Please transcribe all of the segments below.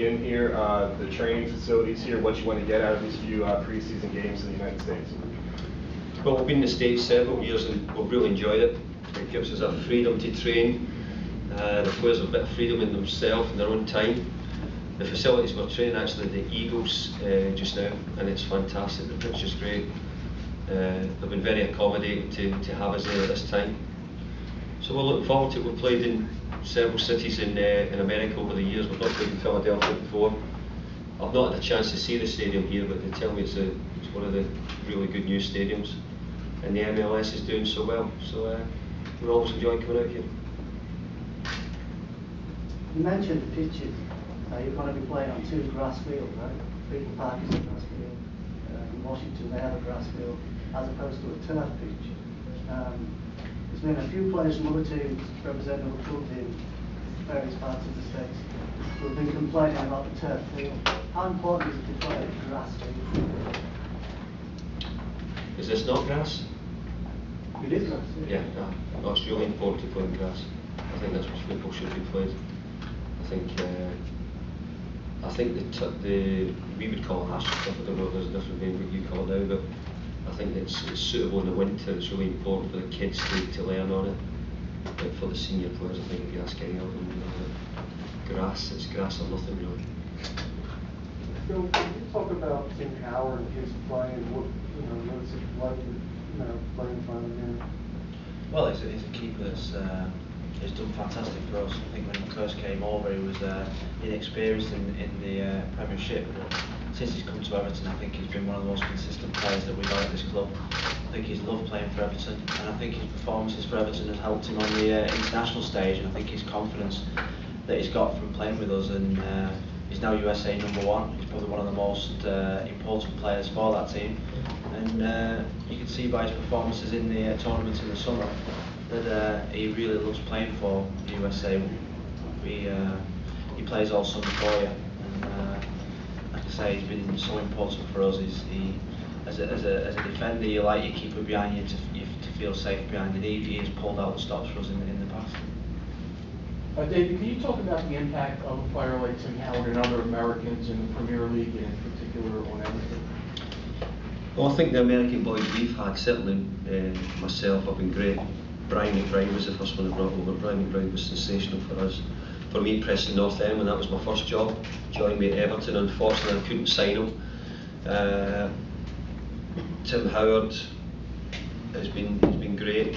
In here, the training facilities here, what you want to get out of these few preseason games in the United States? Well, we've been in the States several years and we've really enjoyed it. It gives us a freedom to train. The players have a bit of freedom in themselves in their own time. The facilities we're training actually the Eagles just now, and it's fantastic. The pitch is great. They've been very accommodating to have us there at this time. So we're looking forward to it. We've played in several cities in America over the years. We've not played in Philadelphia before. I've not had a chance to see the stadium here, but they tell me it's one of the really good new stadiums, and the MLS is doing so well. So we always enjoy coming out here. You mentioned the pitches. You're going to be playing on 2 grass fields, right? PPL Park is a grass field. In Washington they have a grass field as opposed to a turf pitch. There's been a few players from other teams representing other clubs in various parts of the States who have been complaining about the turf field. How important is it to play a grass field? Is this not grass? It is grass. Yeah, no, it's really important to play in grass. I think that's what football should be played. I think we would call it astroturf. I don't know if there's a different name that you call it now, but I think it's suitable in the winter. It's really important for the kids to learn on it. But for the senior players, I think if you ask any of them, grass, it's grass or nothing really. Phil, can you talk about Tim Howard and his play and what's it like playing in front of him? Well, he's a keeper that's he's done fantastic for us. I think when he first came over, he was inexperienced in the Premiership. But since he's come to Everton, I think he's been one of the most consistent players that we've had at this club. I think he's loved playing for Everton, and I think his performances for Everton have helped him on the international stage. And I think his confidence that he's got from playing with us, and he's now USA #1. He's probably one of the most important players for that team. And you can see by his performances in the tournaments in the summer that he really loves playing for the USA. He plays all summer for you, and like I say, he's been so important for us. As a defender, you like your keeper behind you to feel safe behind, and he has pulled out the stops for us in the past. David, can you talk about the impact of a player like Tim Howard and other Americans in the Premier League, and in particular on Everton? Well, I think the American boys we've had, certainly myself, have been great. Brian McBride was the first one I brought over. Brian McBride was sensational for us. For me, Preston North End, when that was my first job, joined me at Everton. Unfortunately, I couldn't sign him. Tim Howard has been great.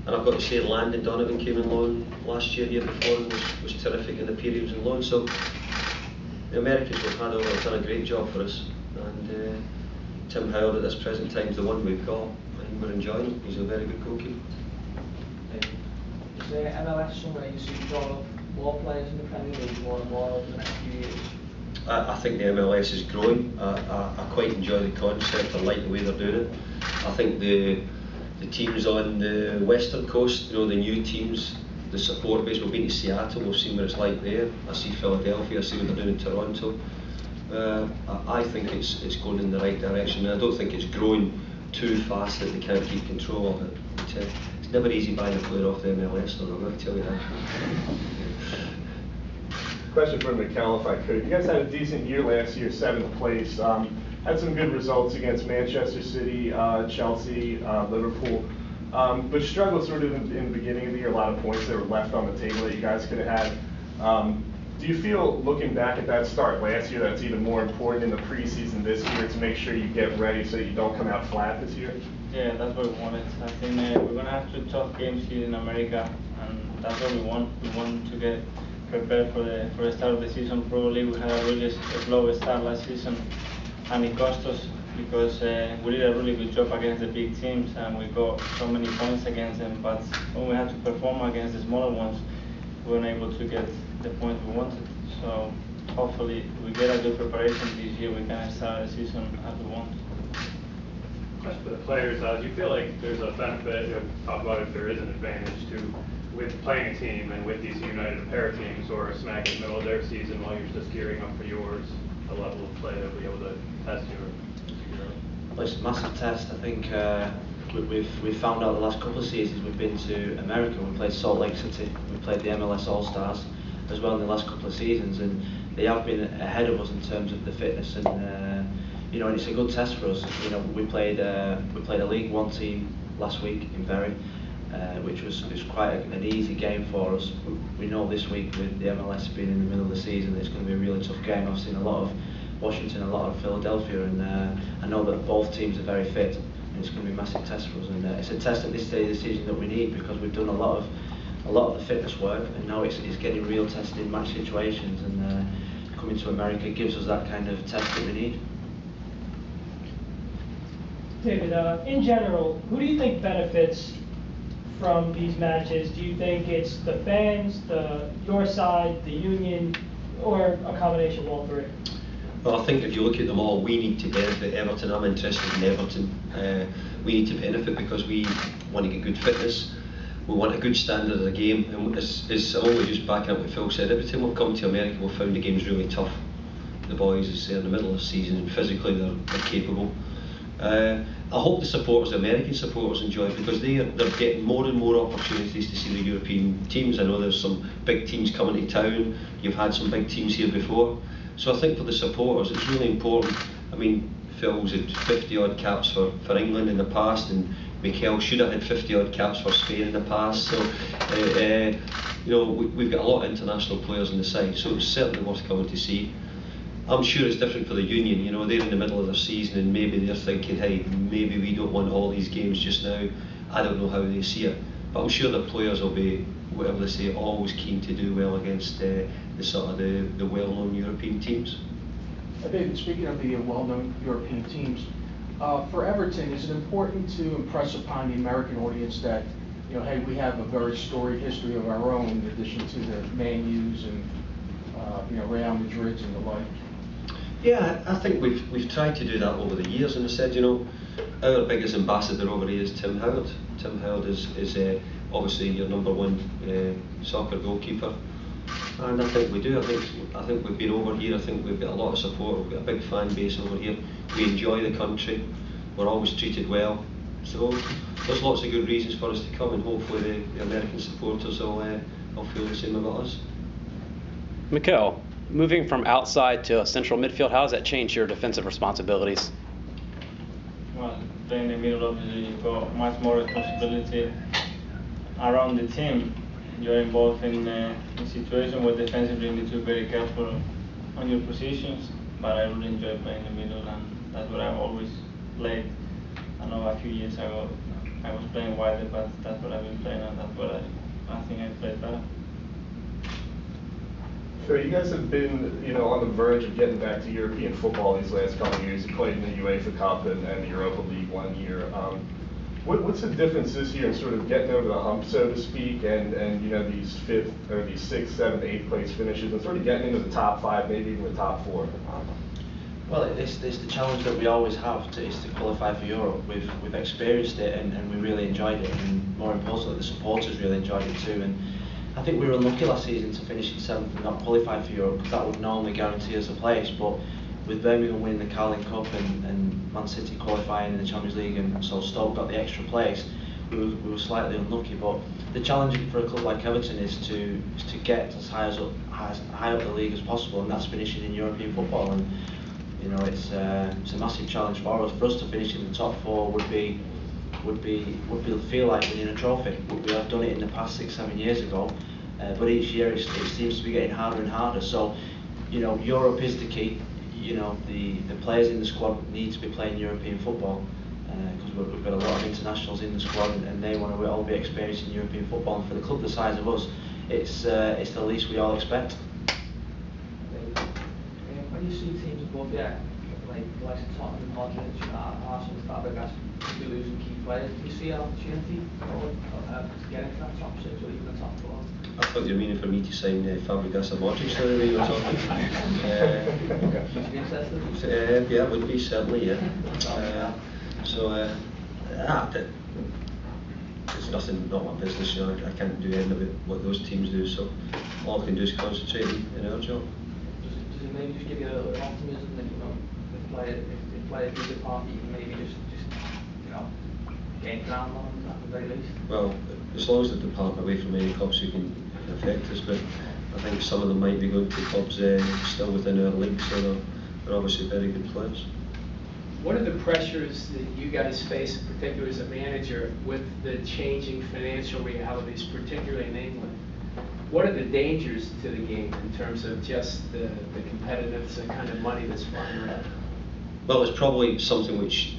And I've got to say, Landon Donovan came in loan last year here before and was terrific in the period he was in loan. So the Americans we've had over have done a great job for us. And Tim Howard at this present time is the one we've got, and we're enjoying him. He's a very good goalkeeper. Is the MLS somewhere you see drawing up more players in the Premier League more and more over the next few years? I think the MLS is growing. I quite enjoy the concept. I like the way they're doing it. I think the teams on the western coast, the new teams, the support base. We've been to Seattle, we've seen what it's like there. I see Philadelphia, I see what they're doing in Toronto. I think it's going in the right direction. I don't think it's growing too fast that they can't keep control of it. It's never easy buying a player off the MLS, though, I'm going to tell you that. Question for Mikel, if I could. You guys had a decent year last year, 7th place. Had some good results against Manchester City, Chelsea, Liverpool, but struggled sort of in the beginning of the year. A lot of points that were left on the table that you guys could have had. Do you feel, looking back at that start last year, that's even more important in the preseason this year to make sure you get ready so you don't come out flat this year? Yeah, that's what we wanted. I think we're going to have 2 tough games here in America, and that's what we want. We want to get prepared for the start of the season. Probably we had a really slow start last season, and it cost us because we did a really good job against the big teams, and we got so many points against them. But when we had to perform against the smaller ones, we weren't able to get the points we wanted. So hopefully we get a good preparation this year. We can start the season as we want. Question for the players: do you feel like there's a benefit? Talk about if there is an advantage with playing a team and with DC United a pair of teams, or smack in the middle of their season while you're just gearing up for yours, a level of play that will be able to test your. Well, it's a massive test. I think we've found out the last couple of seasons we've been to America. We played Salt Lake City. We played the MLS All Stars as well in the last couple of seasons, and they have been ahead of us in terms of the fitness, and you know, and it's a good test for us. You know, we played a League One team last week in Bury, which was quite an easy game for us. We know this week with the MLS being in the middle of the season, it's going to be a really tough game. I've seen a lot of Washington, a lot of Philadelphia, and I know that both teams are very fit, and it's going to be a massive test for us. And it's a test at this stage of the season that we need, because we've done a lot of the fitness work, and now it's getting real testing in match situations, and coming to America gives us that kind of test that we need. David, in general, who do you think benefits from these matches? Do you think it's the fans, your side, the union, or a combination of all three? Well, I think if you look at them all, we need to benefit. Everton, I'm interested in Everton. We need to benefit because we want to get good fitness. We want a good standard of the game, and it's only just backing up what Phil said. Every time we've come to America, we've found the game's really tough. The boys, as I say, in the middle of the season, and physically they're capable. I hope the supporters, the American supporters, enjoy it, because they're getting more and more opportunities to see the European teams. I know there's some big teams coming to town. You've had some big teams here before, so I think for the supporters it's really important. I mean, Phil's had 50 odd caps for England in the past, and Mikel should have had 50 odd caps for Spain in the past. So you know, we've got a lot of international players on the side, so it's certainly worth coming to see. I'm sure it's different for the union. You know, they're in the middle of their season, and maybe they're thinking, hey, maybe we don't want all these games just now. I don't know how they see it, but I'm sure the players will be, whatever they say, always keen to do well against the well-known European teams. David, speaking of the well-known European teams, for Everton, is it important to impress upon the American audience that, you know, hey, we have a very storied history of our own, in addition to the Man U's and you know, Real Madrid's and the like? Yeah, I think we've tried to do that over the years, and I said, you know, our biggest ambassador over here is Tim Howard. Tim Howard is obviously your #1 soccer goalkeeper, and I think we do. I think we've been over here. I think we've got a lot of support. We've got a big fan base over here. We enjoy the country. We're always treated well. So there's lots of good reasons for us to come, and hopefully the American supporters will feel the same about us. Mikel, moving from outside to a central midfield, how has that changed your defensive responsibilities? Well, playing in the middle, obviously you've got much more responsibility around the team. You're involved in situations where defensively you need to be very careful on your positions, but I really enjoy playing in the middle, and that's what I've always played. I know a few years ago I was playing wider, but that's what I've been playing, and that's what I think I played better. So you guys have been, you know, on the verge of getting back to European football these last couple of years. You played in the UEFA Cup and the Europa League one year. What's the difference this year in sort of getting over the hump, so to speak, and you know, these 5th or these 6th, 7th, 8th place finishes, and sort of getting into the top 5, maybe even the top 4? Well, it's the challenge that we always have is to qualify for Europe. We've experienced it, and we really enjoyed it, and more importantly, the supporters really enjoyed it too. And I think we were unlucky last season to finish in 7th and not qualify for Europe, because that would normally guarantee us a place. But with Birmingham winning the Carling Cup and Man City qualifying in the Champions League, and so Stoke got the extra place, we were slightly unlucky. But the challenge for a club like Everton is to get as high up the league as possible, and that's finishing in European football. And you know, it's a massive challenge for us. For us to finish in the top 4 would feel like winning a trophy. We have done it in the past 6-7 years ago, but each year it seems to be getting harder and harder. So, you know, Europe is the key. You know, the players in the squad need to be playing European football, because we've got a lot of internationals in the squad, and they want to all be experiencing European football. And for the club the size of us, it's the least we all expect. When you see teams above you, like the likes of Tottenham, Madrid, Arsenal, Fabregas, you're losing key players, do you see an opportunity to get into that top 6 or even the top 4? I thought you were meaning for me to sign Fabregas and Modric, so you were talking. Would you be interested? Yeah, would be, certainly, yeah. It's nothing, not my business, you know. I can't do any of it, what those teams do, so all I can do is concentrate in our job. Does it maybe just give you a little bit of optimism that, you know, if players do depart, you can maybe just you know, gain ground on them at the very least? Well, as long as they depart away from any clubs who can affect us, but I think some of them might be going to clubs still within our league, so they're obviously very good players. What are the pressures that you guys face, in particular as a manager, with the changing financial realities, particularly in England? What are the dangers to the game in terms of just the competitiveness and kind of money that's flying around? Well, it's probably something which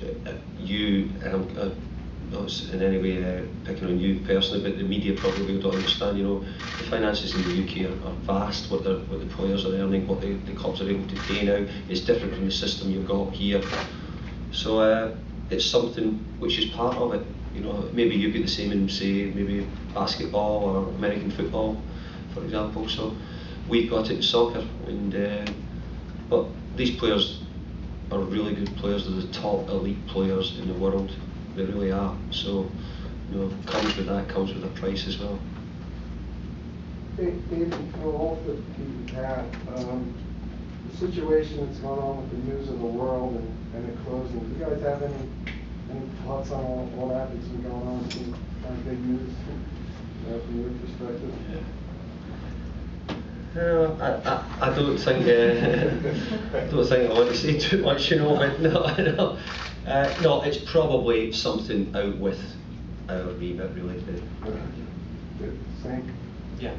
you, and I'm not in any way picking on you personally, but the media probably don't understand. You know, the finances in the UK are vast. What the players are earning, what the clubs are able to pay now is different from the system you've got here. So it's something which is part of it. You know, maybe you get the same in, say, maybe basketball or American football, for example. So we've got it in soccer, and but these players are really good players. They're the top elite players in the world. They really are. So, you know, comes with a price as well. David, off the beaten path, the situation that's going on with the News of the World and the closing, do you guys have any thoughts on all that that's been going on? Some kind of big news from your perspective? I don't think I want to say too much, you know. But no, it's probably something out with our remit, really. Same. Yeah.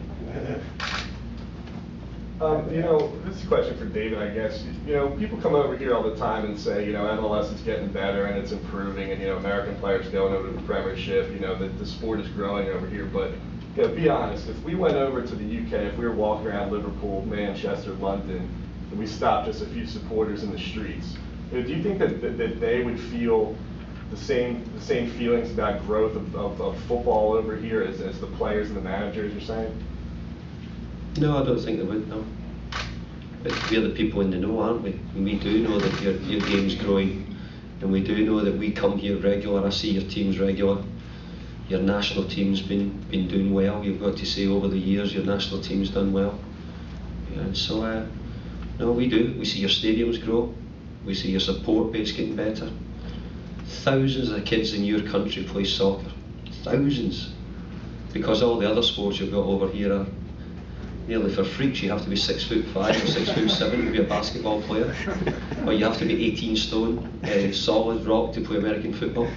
You know, this is a question for David, I guess. You know, people come over here all the time and say, you know, MLS is getting better and it's improving, and, you know, American players going over to the Premiership, you know, the sport is growing over here. But, you know, be honest, if we went over to the UK, if we were walking around Liverpool, Manchester, London, and we stopped just a few supporters in the streets, you know, do you think that they would feel the same feelings about growth of football over here as the players and the managers are saying? No, I don't think they would, no. But we're the people in the know, aren't we? And we do know that your game's growing, and we do know that we come here regular. I see your team's regular. Your national team's been doing well. You've got to say over the years your national team's done well. Yeah, and so, no, we do. We see your stadiums grow. We see your support base getting better. Thousands of kids in your country play soccer. Thousands. Because all the other sports you've got over here are nearly for freaks. You have to be 6'5" or 6'7" to be a basketball player, or you have to be 18 stone, solid rock to play American football.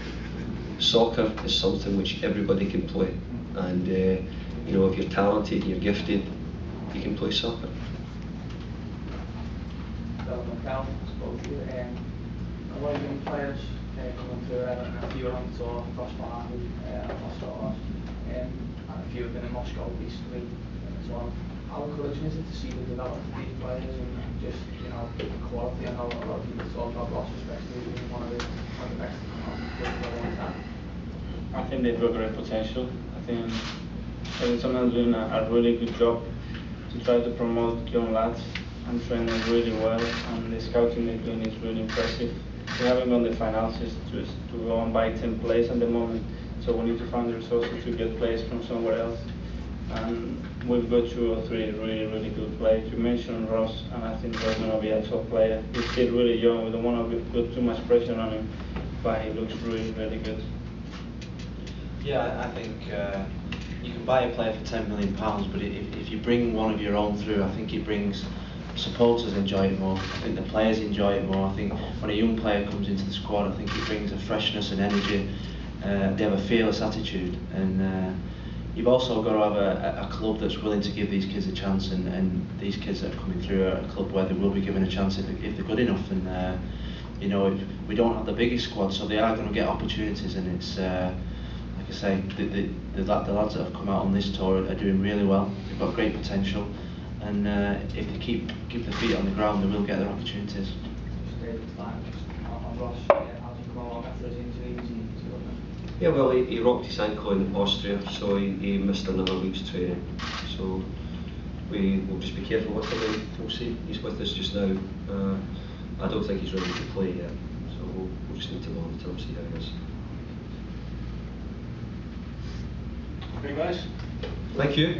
Soccer is something which everybody can play, and you know, if you're talented, you're gifted, you can play soccer. Mikel, spoke to you, a lot of young players coming through Everton, a few are on tour, Crossbar, Moscow, and a few have been in Moscow recently as well. How encouraging is it to see the development of these players and just, you know, the quality? I know a lot of people talk about Ross, especially being one of the best for a long time. I think they've got great potential. I think Everton is doing a really good job to try to promote young lads and train them really well, and the scouting they're doing is really impressive. We haven't got the finances to go and buy 10 players at the moment, so we need to find the resources to get players from somewhere else. And we've got 2 or 3 really good players. You mentioned Ross, and I think Ross is going to be a top player. He's still really young. We don't want to put too much pressure on him, but he looks really good. Yeah, I think you can buy a player for £10 million, but if you bring one of your own through, I think it brings supporters enjoy it more. I think the players enjoy it more. I think when a young player comes into the squad, I think it brings a freshness and energy. They have a fearless attitude, and you've also got to have a club that's willing to give these kids a chance, and these kids that are coming through are a club where they will be given a chance if they're good enough. And you know, we don't have the biggest squad, so they are going to get opportunities, and it's like I say, the lads that have come out on this tour are doing really well. They've got great potential, and if they keep their feet on the ground, they will get their opportunities. Yeah, well, he rocked his ankle in Austria, so he missed another week's training. So we will just be careful with him, and we'll see. He's with us just now. I don't think he's ready to play yet, so we'll just need to monitor him, see how he is. Okay, guys. Thank you.